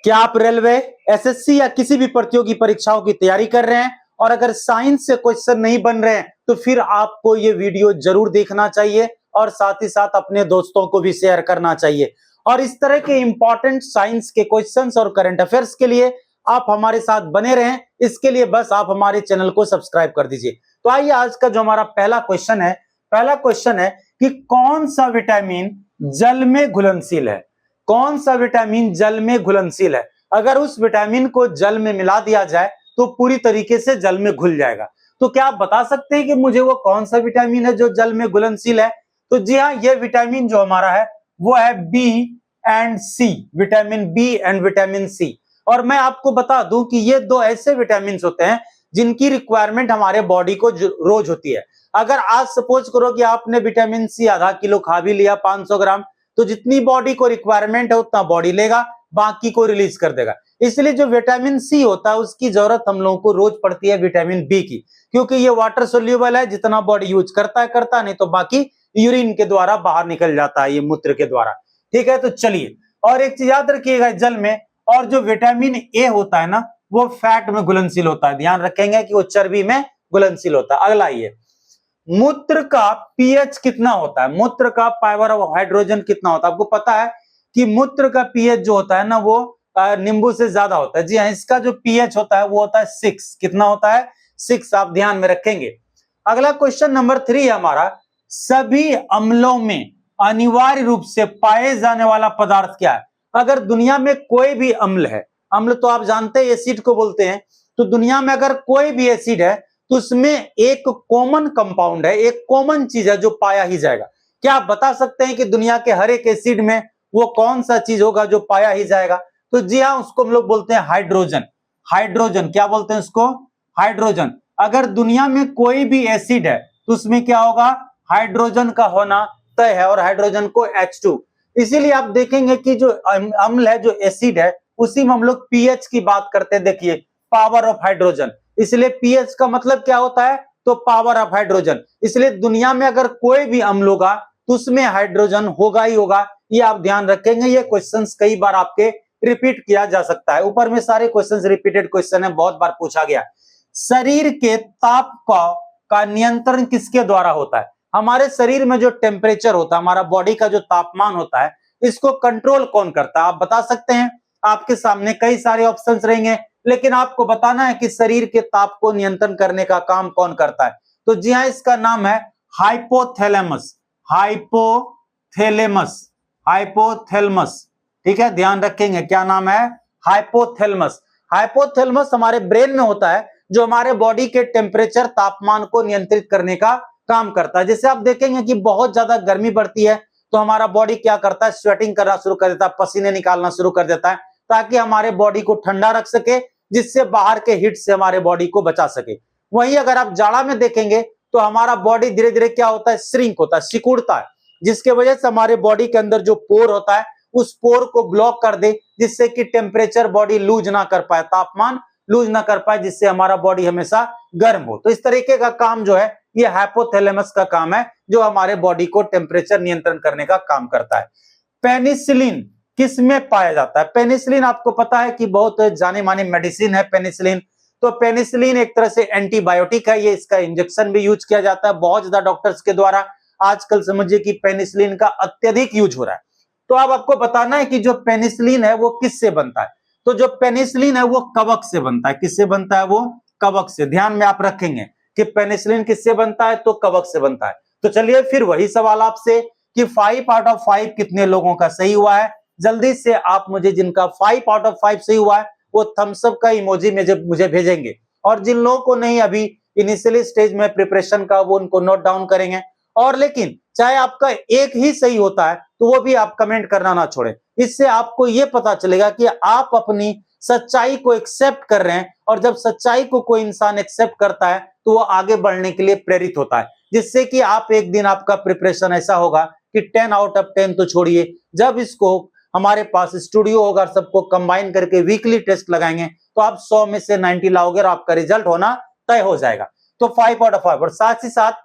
क्या आप railway, SSC या किसी भी प्रतियोगी परीक्षाओं की तैयारी कर रहे हैं और अगर साइंस से क्वेश्चन नहीं बन रहे हैं तो फिर आपको ये वीडियो जरूर देखना चाहिए और साथ ही साथ अपने दोस्तों को भी शेयर करना चाहिए। और इस तरह के इंपॉर्टेंट साइंस के क्वेश्चंस और करंट अफेयर्स के लिए आप हमारे साथ बने रहें, इसके लिए बस आप हमारे चैनल को सब्सक्राइब कर दीजिए। तो आइए आज का जो हमारा पहला क्वेश्चन है कि कौन सा विटामिन जल में घुलनशील है। कौन सा विटामिन जल में घुलनशील है? अगर उस विटामिन को जल में मिला दिया जाए तो पूरी तरीके से जल में घुल जाएगा। तो क्या आप बता सकते हैं कि मुझे वो कौन सा विटामिन है जो जल में घुलनशील है? तो जी हाँ, ये विटामिन जो हमारा है वो है B and C, vitamin B and vitamin C. और मैं आपको बता दूं कि ये दो ऐसे विटामिन होते हैं जिनकी रिक्वायरमेंट हमारे बॉडी को रोज होती है। अगर आज सपोज करो कि आपने विटामिन सी आधा किलो खा भी लिया, 500 ग्राम, तो जितनी बॉडी को रिक्वायरमेंट है उतना बॉडी लेगा, बाकी को रिलीज कर देगा। इसलिए जो विटामिन सी होता है उसकी जरूरत हम लोगों को रोज पड़ती है विटामिन बी की, क्योंकि ये वाटर सोल्यूबल है, जितना बॉडी यूज करता है, नहीं तो बाकी यूरिन के द्वारा बाहर निकल जाता है, ये मूत्र के द्वारा। ठीक है, तो चलिए, और एक चीज याद रखिएगा जल में, और जो विटामिन ए होता है ना वो फैट में घुलनशील होता है, ध्यान रखेंगे कि वो चर्बी में घुलनशील होता है। अगला ये, मूत्र का पीएच कितना होता है? मूत्र का पावर ऑफ हाइड्रोजन कितना होता है? आपको पता है कि मूत्र का पीएच जो होता है ना वो नींबू से ज्यादा होता है। जी हाँ, इसका जो पीएच होता है वो होता है 6। कितना होता है? 6। आप ध्यान में रखेंगे। अगला क्वेश्चन नंबर 3 है हमारा, सभी अम्लों में अनिवार्य रूप से पाए जाने वाला पदार्थ क्या है? अगर दुनिया में कोई भी अम्ल है, अम्ल तो आप जानते हैं एसिड को बोलते हैं, तो दुनिया में अगर कोई भी एसिड है तो उसमें एक कॉमन कंपाउंड है, एक कॉमन चीज है जो पाया ही जाएगा। क्या आप बता सकते हैं कि दुनिया के हर एक एसिड में वो कौन सा चीज होगा जो पाया ही जाएगा? तो जी हाँ, उसको हम लोग बोलते हैं हाइड्रोजन। हाइड्रोजन, क्या बोलते हैं उसको? हाइड्रोजन। अगर दुनिया में कोई भी एसिड है तो उसमें क्या होगा? हाइड्रोजन का होना तय है, और हाइड्रोजन को H2। इसीलिए आप देखेंगे कि जो अम्ल है, जो एसिड है, उसी में हम लोग पीएच की बात करते हैं। देखिए, पावर ऑफ हाइड्रोजन, इसलिए पीएच का मतलब क्या होता है? तो पावर ऑफ हाइड्रोजन। इसलिए दुनिया में अगर कोई भी अम्ल होगा तो उसमें हाइड्रोजन होगा ही होगा, ये आप ध्यान रखेंगे। ये क्वेश्चंस कई बार आपके रिपीट किया जा सकता है, ऊपर में सारे क्वेश्चंस रिपीटेड क्वेश्चन है, बहुत बार पूछा गया। शरीर के ताप का नियंत्रण किसके द्वारा होता है? हमारे शरीर में जो टेम्परेचर होता है, हमारा बॉडी का जो तापमान होता है, इसको कंट्रोल कौन करता है? आप बता सकते हैं? आपके सामने कई सारे ऑप्शंस रहेंगे, लेकिन आपको बताना है कि शरीर के ताप को नियंत्रण करने का काम कौन करता है। तो जी हाँ, इसका नाम है हाइपोथैलेमस। Hypothalamus, hypothalamus. ठीक है, ध्यान रखेंगे, क्या नाम है? हाइपोथैलेमस। हाइपोथैलेमस हमारे ब्रेन में होता है, जो हमारे बॉडी के टेम्परेचर, तापमान को नियंत्रित करने का काम करता है। जैसे आप देखेंगे कि बहुत ज्यादा गर्मी बढ़ती है तो हमारा बॉडी क्या करता है? स्वेटिंग करना शुरू कर देता है, पसीने निकालना शुरू कर देता है, ताकि हमारे बॉडी को ठंडा रख सके, जिससे बाहर के हीट से हमारे बॉडी को बचा सके। वहीं अगर आप जाड़ा में देखेंगे तो हमारा बॉडी धीरे धीरे क्या होता है? श्रिंक होता है, सिकुड़ता है, जिसके वजह से हमारे बॉडी के अंदर जो पोर होता है उस पोर को ब्लॉक कर दे, जिससे कि टेम्परेचर बॉडी लूज ना कर पाए, तापमान लूज ना कर पाए, जिससे हमारा बॉडी हमेशा गर्म हो। तो इस तरीके का काम जो है ये हाइपोथैलेमस का काम है, जो हमारे बॉडी को टेम्परेचर नियंत्रण करने का काम करता है। पेनिसिलिन किस में पाया जाता है? पेनिसिलिन आपको पता है कि बहुत जाने माने मेडिसिन है पेनिसिलिन। तो पेनिसिलिन एक तरह से एंटीबायोटिक है, ये इसका इंजेक्शन भी यूज किया जाता है बहुत ज्यादा डॉक्टर्स के द्वारा। आजकल समझिए कि पेनिसिलिन का अत्यधिक यूज हो रहा है। तो अब आपको बताना है कि जो पेनिसिलिन है वो किससे बनता है? तो जो पेनिसिलिन है वो कवक से बनता है। किससे बनता है? वो कवक से। ध्यान में आप रखेंगे कि पेनिसिलिन किससे बनता है? तो कवक से बनता है। तो चलिए फिर वही सवाल आपसे कि 5 आउट ऑफ 5 कितने लोगों का सही हुआ है? जल्दी से आप मुझे जिनका 5 आउट ऑफ 5 सही हुआ है वो थम्स अप का इमोजी में जब मुझे भेजेंगे, और जिन लोगों को नहीं अभी इनिशियली स्टेज में प्रिपरेशन का, वो उनको नोट डाउन करेंगे। और लेकिन चाहे आपका एक ही सही होता है तो वो भी आप कमेंट करना ना छोड़ें। इससे आपको ये पता चलेगा कि आप अपनी सच्चाई को एक्सेप्ट कर रहे हैं, और जब सच्चाई को कोई इंसान एक्सेप्ट करता है तो वो आगे बढ़ने के लिए प्रेरित होता है, जिससे कि आप एक दिन आपका प्रिपरेशन ऐसा होगा कि 10 आउट ऑफ 10 तो छोड़िए, जब इसको हमारे पास स्टूडियो होगा, सबको कंबाइन करके वीकली टेस्ट लगाएंगे तो आप 100 में से 90 लाओगे और आपका रिजल्ट होना तय हो जाएगा। तो 5 आउट ऑफ 5। और साथ ही साथ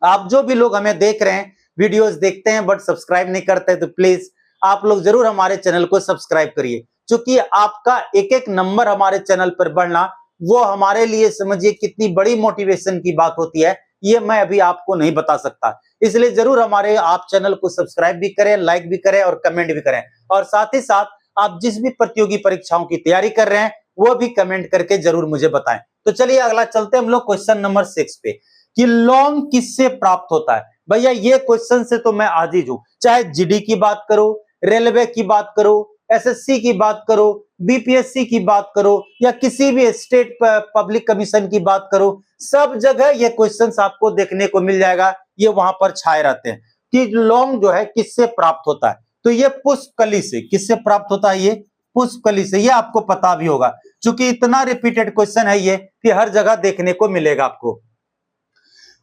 आप जो भी लोग हमें देख रहे हैं, वीडियोस देखते हैं बट सब्सक्राइब नहीं करते, तो प्लीज आप लोग जरूर हमारे चैनल को सब्सक्राइब करिए। क्योंकि आपका एक एक नंबर हमारे चैनल पर बढ़ना वो हमारे लिए समझिए कितनी बड़ी मोटिवेशन की बात होती है, ये मैं अभी आपको नहीं बता सकता। इसलिए जरूर हमारे आप चैनल को सब्सक्राइब भी करें, लाइक भी करें और कमेंट भी करें, और साथ ही साथ आप जिस भी प्रतियोगी परीक्षाओं की तैयारी कर रहे हैं वो भी कमेंट करके जरूर मुझे बताएं। तो चलिए अगला चलते हैं हम लोग क्वेश्चन नंबर 6 पे कि लौंग किससे प्राप्त होता है। भैया ये क्वेश्चन से तो मैं आजीज हूं, चाहे जीडी की बात करो, रेलवे की बात करो, एसएससी की बात करो, बीपीएससी की बात करो, या किसी भी स्टेट पब्लिक कमीशन की बात करो, सब जगह ये क्वेश्चंस आपको देखने को मिल जाएगा, ये वहां पर छाए रहते हैं कि लौंग जो है किससे प्राप्त होता है। तो ये पुष्पकली से, किससे प्राप्त होता है, ये पुष्पकली से, ये आपको पता भी होगा क्योंकि इतना रिपीटेड क्वेश्चन है ये कि हर जगह देखने को मिलेगा आपको।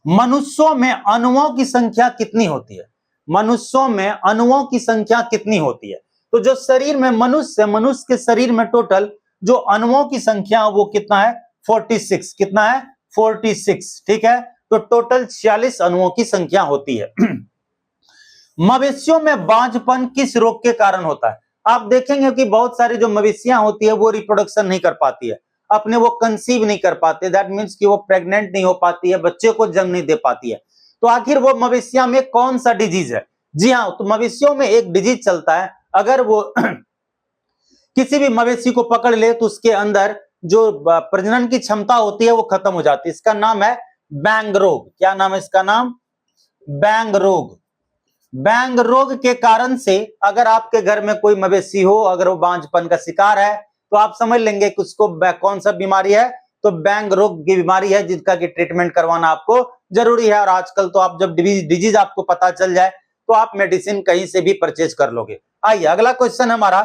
मनुष्यों में अणुओं की संख्या कितनी होती है, मनुष्यों में अणुओं की संख्या कितनी होती है। तो जो शरीर में मनुष्य के शरीर में टोटल जो अणुओं की संख्या वो कितना है, 46। कितना है, 46। ठीक है, तो टोटल 46 अणुओं की संख्या होती है। मवेशियों में बांझपन किस रोग के कारण होता है। आप देखेंगे कि बहुत सारी जो मवेशियां होती है वो रिप्रोडक्शन नहीं कर पाती है, अपने वो कंसीव नहीं कर पाते, दैट मीन्स कि वो प्रेग्नेंट नहीं हो पाती है, बच्चे को जन्म नहीं दे पाती है। तो आखिर वो मवेशियां में कौन सा डिजीज है। जी हाँ, तो मवेशियों में एक डिजीज चलता है, अगर वो किसी भी मवेशी को पकड़ ले तो उसके अंदर जो प्रजनन की क्षमता होती है वो खत्म हो जाती है। इसका नाम है बैंग रोग। क्या नाम है इसका नाम, बैंग रोग। बैंग रोग के कारण से अगर आपके घर में कोई मवेशी हो, अगर वो बांझपन का शिकार है, तो आप समझ लेंगे कि उसको कौन सा बीमारी है, तो बैंग रोग की बीमारी है, जिसका कि ट्रीटमेंट करवाना आपको जरूरी है। और आजकल तो आप जब डिजीज आपको पता चल जाए तो आप मेडिसिन कहीं से भी परचेज कर लोगे। आइए अगला क्वेश्चन हमारा,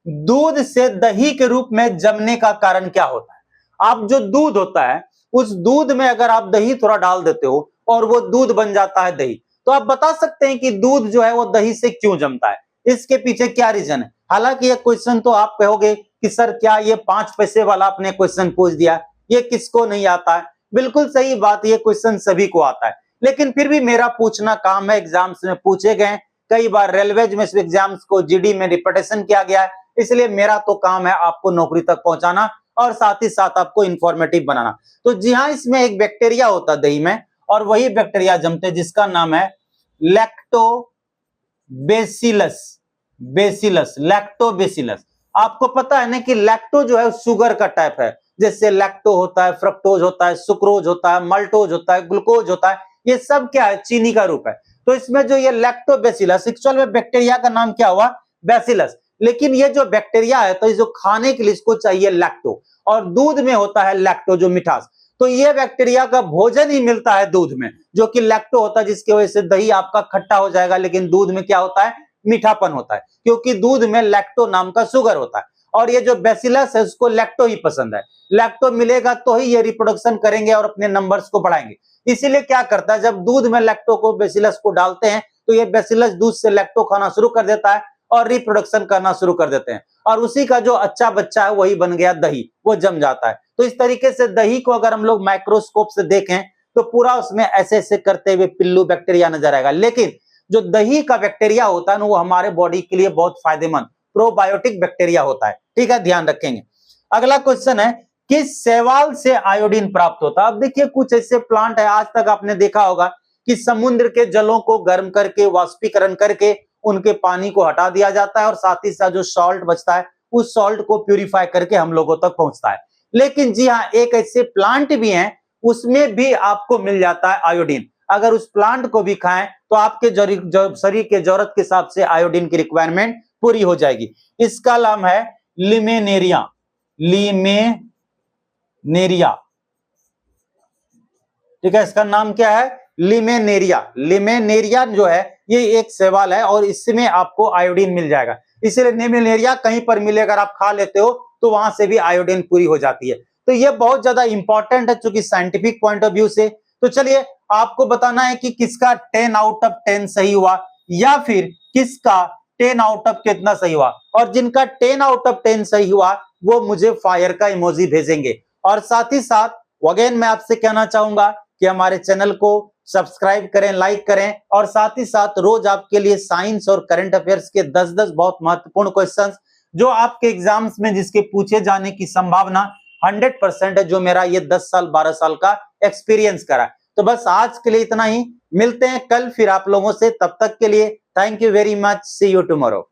दूध से दही के रूप में जमने का कारण क्या होता है। आप जो दूध होता है उस दूध में अगर आप दही थोड़ा डाल देते हो और वो दूध बन जाता है दही, तो आप बता सकते हैं कि दूध जो है वो दही से क्यों जमता है, इसके पीछे क्या रीजन है। हालांकि ये क्वेश्चन तो आप कहोगे कि सर क्या ये 5 पैसे वाला आपने क्वेश्चन पूछ दिया, ये किसको नहीं आता है। बिल्कुल सही बात, ये क्वेश्चन सभी को आता है, लेकिन फिर भी मेरा पूछना काम है, एग्जाम्स में पूछे गए, कई बार रेलवे में एग्जाम्स को जीडी में रिपीटेशन किया गया है, इसलिए मेरा तो काम है आपको नौकरी तक पहुंचाना और साथ ही साथ आपको इंफॉर्मेटिव बनाना। तो जी हाँ, इसमें एक बैक्टीरिया होता है दही में, और वही बैक्टीरिया जमते जिसका नाम है लैक्टोबैसिलस। लैक्टोबैसिलस। आपको पता है ना कि लैक्टो जो है शुगर का टाइप है, जैसे लैक्टो होता है, फ्रक्टोज होता है, सुक्रोज होता है, मल्टोज होता है, ग्लूकोज होता है, ये सब क्या है, चीनी का रूप है। तो इसमें जो ये लैक्टोबैसिलस, एक्चुअल में बैक्टीरिया का नाम क्या हुआ, बैसिलस। लेकिन ये जो बैक्टीरिया है तो जो खाने के लिए इसको चाहिए लैक्टो, और दूध में होता है लैक्टो जो मिठास, तो ये बैक्टीरिया का भोजन ही मिलता है दूध में, जो कि लैक्टो होता है, जिसकी वजह से दही आपका खट्टा हो जाएगा, लेकिन दूध में क्या होता है, मीठापन होता है, क्योंकि दूध में लैक्टो नाम का शुगर होता है। और ये जो बैसिलस है उसको लैक्टो ही पसंद है, लैक्टो मिलेगा तो ही ये रिप्रोडक्शन करेंगे और अपने नंबर्स को बढ़ाएंगे। इसीलिए क्या करता है, जब दूध में लैक्टो को, बैसिलस को डालते हैं तो ये बैसिलस दूध से लैक्टो खाना शुरू कर देता है और रिप्रोडक्शन करना शुरू कर देते हैं, और उसी का जो अच्छा बच्चा है वही बन गया दही, वो जम जाता है। तो इस तरीके से दही को अगर हम लोग माइक्रोस्कोप से देखें तो पूरा उसमें ऐसे ऐसे करते हुए पिल्लू बैक्टीरिया नजर आएगा, लेकिन जो दही का बैक्टीरिया होता है ना वो हमारे बॉडी के लिए बहुत फायदेमंद प्रोबायोटिक बैक्टीरिया होता है। ठीक है, ध्यान रखेंगे। अगला क्वेश्चन है, किस शैवाल से आयोडीन प्राप्त होता है। अब देखिए कुछ ऐसे प्लांट है, आज तक आपने देखा होगा कि समुद्र के जलों को गर्म करके, वाष्पीकरण करके उनके पानी को हटा दिया जाता है, और साथ ही साथ जो सॉल्ट बचता है उस सॉल्ट को प्यूरिफाई करके हम लोगों तक पहुंचता है। लेकिन जी हाँ, एक ऐसे प्लांट भी हैं उसमें भी आपको मिल जाता है आयोडीन। अगर उस प्लांट को भी खाएं तो आपके शरीर के जरूरत के हिसाब से आयोडीन की रिक्वायरमेंट पूरी हो जाएगी। इसका नाम है लिमेनेरिया। लिमेनेरिया, ठीक है, इसका नाम क्या है, लिमेनेरिया। लिमेनेरिया जो है ये एक शैवाल है और इसमें आपको आयोडीन मिल जाएगा, इसलिए लिमेनेरिया कहीं पर मिले, अगर आप खा लेते हो तो वहां से भी आयोडीन पूरी हो जाती है। तो ये बहुत ज्यादा इंपॉर्टेंट है चूंकि साइंटिफिक पॉइंट ऑफ व्यू से। तो चलिए आपको बताना है कि किसका 10 आउट ऑफ 10 सही हुआ या फिर किसका 10 आउट ऑफ कितना सही हुआ, और जिनका 10 आउट ऑफ 10 सही हुआ वो मुझे फायर का इमोजी भेजेंगे। और साथ ही साथ अगेन मैं आपसे कहना चाहूंगा कि हमारे चैनल को सब्सक्राइब करें, लाइक करें, और साथ ही साथ रोज आपके लिए साइंस और करंट अफेयर्स के 10-10 बहुत महत्वपूर्ण क्वेश्चंस जो आपके एग्जाम्स में जिसके पूछे जाने की संभावना 100% है, जो मेरा ये 10 साल 12 साल का एक्सपीरियंस करा। तो बस आज के लिए इतना ही, मिलते हैं कल फिर आप लोगों से, तब तक के लिए thank you very much, see you tomorrow.